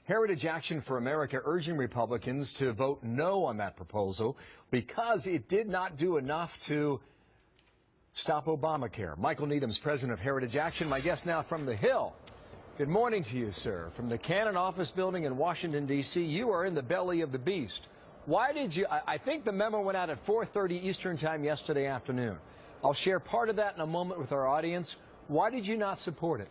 Heritage Action for America urging Republicans to vote no on that proposal because it did not do enough to stop Obamacare. Michael Needham's president of Heritage Action, my guest now from the Hill. Good morning to you, sir. From the Cannon office building in Washington, D.C., you are in the belly of the beast. Why did you, I think the memo went out at 4:30 Eastern time yesterday afternoon. I'll share part of that in a moment with our audience. Why did you not support it?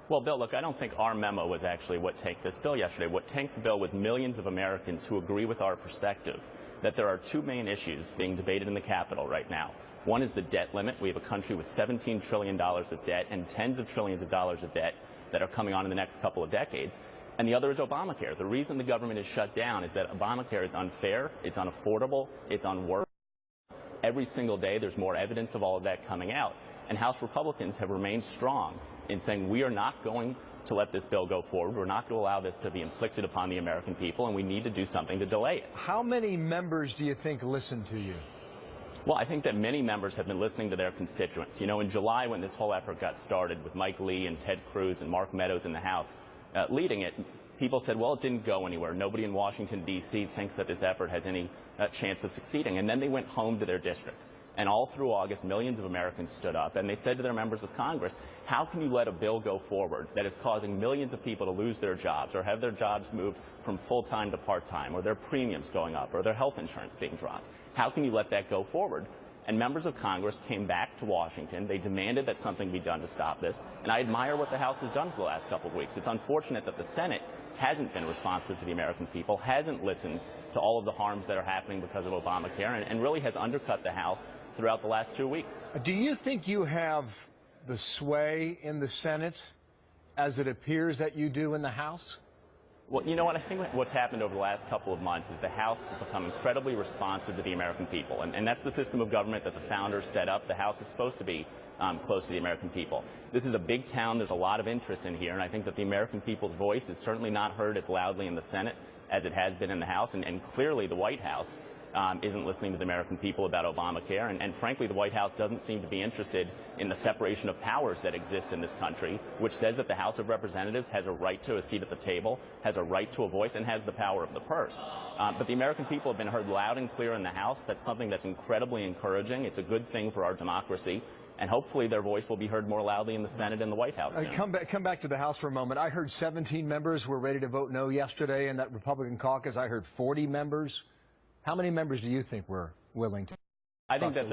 Well, Bill, look, I don't think our memo was actually what tanked this bill yesterday. What tanked the bill was millions of Americans who agree with our perspective that there are two main issues being debated in the Capitol right now. One is the debt limit. We have a country with $17 trillion of debt and tens of trillions of dollars of debt that are coming on in the next couple of decades. And the other is Obamacare. The reason the government is shut down is that Obamacare is unfair, it's unaffordable, it's unworkable. Every single day there's more evidence of all of that coming out. And House Republicans have remained strong in saying we are not going to let this bill go forward. We're not going to allow this to be inflicted upon the American people, and we need to do something to delay it. How many members do you think listen to you? Well, I think that many members have been listening to their constituents. You know, in July when this whole effort got started with Mike Lee and Ted Cruz and Mark Meadows in the House leading it, people said, well, it didn't go anywhere. Nobody in Washington, D.C. thinks that this effort has any chance of succeeding. And then they went home to their districts. And all through August, millions of Americans stood up and they said to their members of Congress, how can you let a bill go forward that is causing millions of people to lose their jobs or have their jobs moved from full-time to part-time or their premiums going up or their health insurance being dropped? How can you let that go forward? And members of Congress came back to Washington. They demanded that something be done to stop this. And I admire what the House has done for the last couple of weeks. It's unfortunate that the Senate hasn't been responsive to the American people, hasn't listened to all of the harms that are happening because of Obamacare, and really has undercut the House throughout the last 2 weeks. Do you think you have the sway in the Senate as it appears that you do in the House? Well, you know what? I think what's happened over the last couple of months is the House has become incredibly responsive to the American people. And that's the system of government that the founders set up. The House is supposed to be close to the American people. This is a big town. There's a lot of interest in here. And I think that the American people's voice is certainly not heard as loudly in the Senate as it has been in the House. And clearly the White House isn't listening to the American people about Obamacare. And frankly, the White House doesn't seem to be interested in the separation of powers that exists in this country, which says that the House of Representatives has a right to a seat at the table, has a right to a voice, and has the power of the purse. But the American people have been heard loud and clear in the House. That's something that's incredibly encouraging. It's a good thing for our democracy. And hopefully their voice will be heard more loudly in the Senate and the White House soon. Come back to the House for a moment. I heard 17 members were ready to vote no yesterday in that Republican caucus. I heard 40 members. How many members do you think were willing to? I think that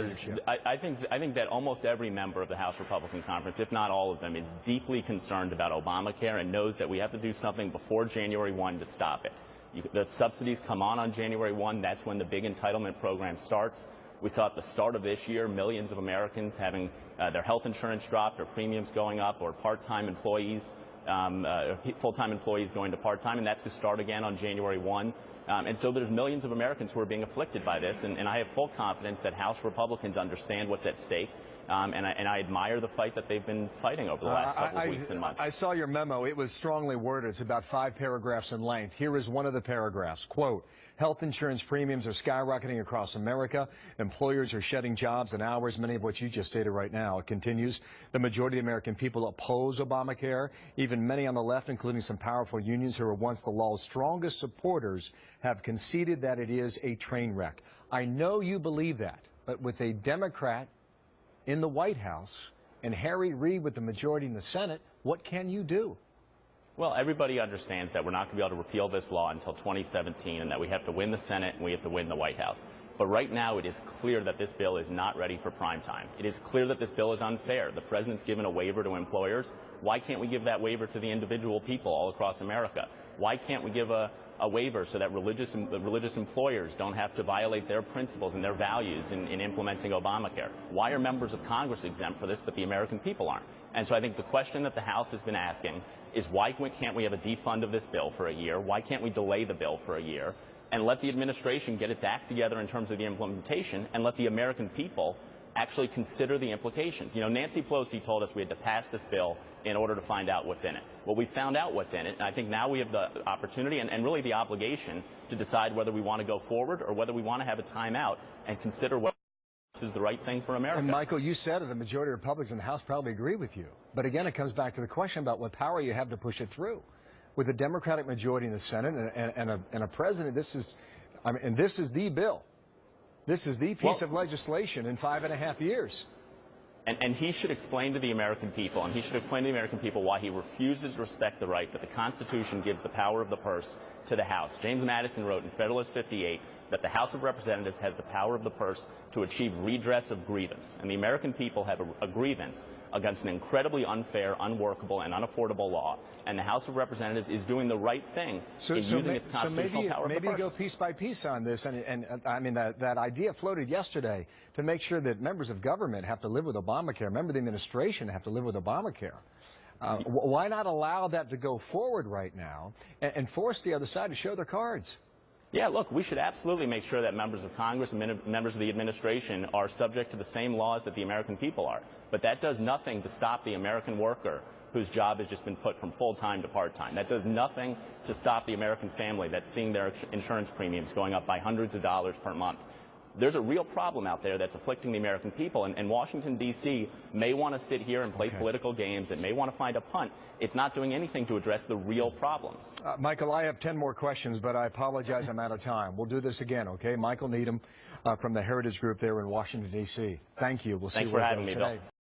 I think that almost every member of the House Republican Conference, if not all of them, is deeply concerned about Obamacare and knows that we have to do something before January 1 to stop it. The subsidies come on January 1. That's when the big entitlement program starts. We saw at the start of this year millions of Americans having their health insurance dropped or premiums going up or part-time employees, full-time employees going to part-time, and that's to start again on January 1. And so there's millions of Americans who are being afflicted by this, and I have full confidence that House Republicans understand what's at stake, and I admire the fight that they've been fighting over the last couple of weeks and months. I saw your memo. It was strongly worded. It's about 5 paragraphs in length. Here is one of the paragraphs. Quote, health insurance premiums are skyrocketing across America. Employers are shedding jobs and hours, many of which you just stated right now. It continues. The majority of American people oppose Obamacare. Even many on the left, including some powerful unions who were once the law's strongest supporters, have conceded that it is a train wreck. I know you believe that, but with a Democrat in the White House and Harry Reid with the majority in the Senate, what can you do? Well, everybody understands that we're not going to be able to repeal this law until 2017 and that we have to win the Senate and we have to win the White House. But right now it is clear that this bill is not ready for prime time. It is clear that this bill is unfair. The president's given a waiver to employers. Why can't we give that waiver to the individual people all across America? Why can't we give a waiver so that religious employers don't have to violate their principles and their values in implementing Obamacare? Why are members of Congress exempt for this, but the American people aren't? And so I think the question that the House has been asking is why can't we have a defund of this bill for a year? Why can't we delay the bill for a year? And let the administration get its act together in terms of the implementation and let the American people actually consider the implications. You know, Nancy Pelosi told us we had to pass this bill in order to find out what's in it. Well, we found out what's in it, and I think now we have the opportunity and really the obligation to decide whether we want to go forward or whether we want to have a timeout and consider whether this is the right thing for America. And Michael, you said that the majority of Republicans in the House probably agree with you. But again, it comes back to the question about what power you have to push it through. with a Democratic majority in the Senate and a president. This is, I mean, and this is the bill. This is the piece of legislation in 5.5 years. And he should explain to the American people, and he should explain to the American people why he refuses to respect the right that the Constitution gives the power of the purse to the House. James Madison wrote in Federalist 58 that the House of Representatives has the power of the purse to achieve redress of grievance. And the American people have a grievance against an incredibly unfair, unworkable, and unaffordable law. And the House of Representatives is doing the right thing in using its constitutional power of the purse. Maybe go piece by piece on this. And I mean, that idea floated yesterday to make sure that members of government have to live with Obamacare. Members of the administration have to live with Obamacare. Why not allow that to go forward right now and force the other side to show their cards? Yeah, look, we should absolutely make sure that members of Congress and members of the administration are subject to the same laws that the American people are. But that does nothing to stop the American worker whose job has just been put from full-time to part-time. That does nothing to stop the American family that's seeing their insurance premiums going up by hundreds of dollars per month. There's a real problem out there that's afflicting the American people, and Washington, D.C. may want to sit here and play political games. It may want to find a punt. It's not doing anything to address the real problems. Michael, I have 10 more questions, but I apologize I'm out of time. We'll do this again, okay? Michael Needham from the Heritage Group there in Washington, D.C. Thank you. We'll see Thanks where for we having go me, today. Bill.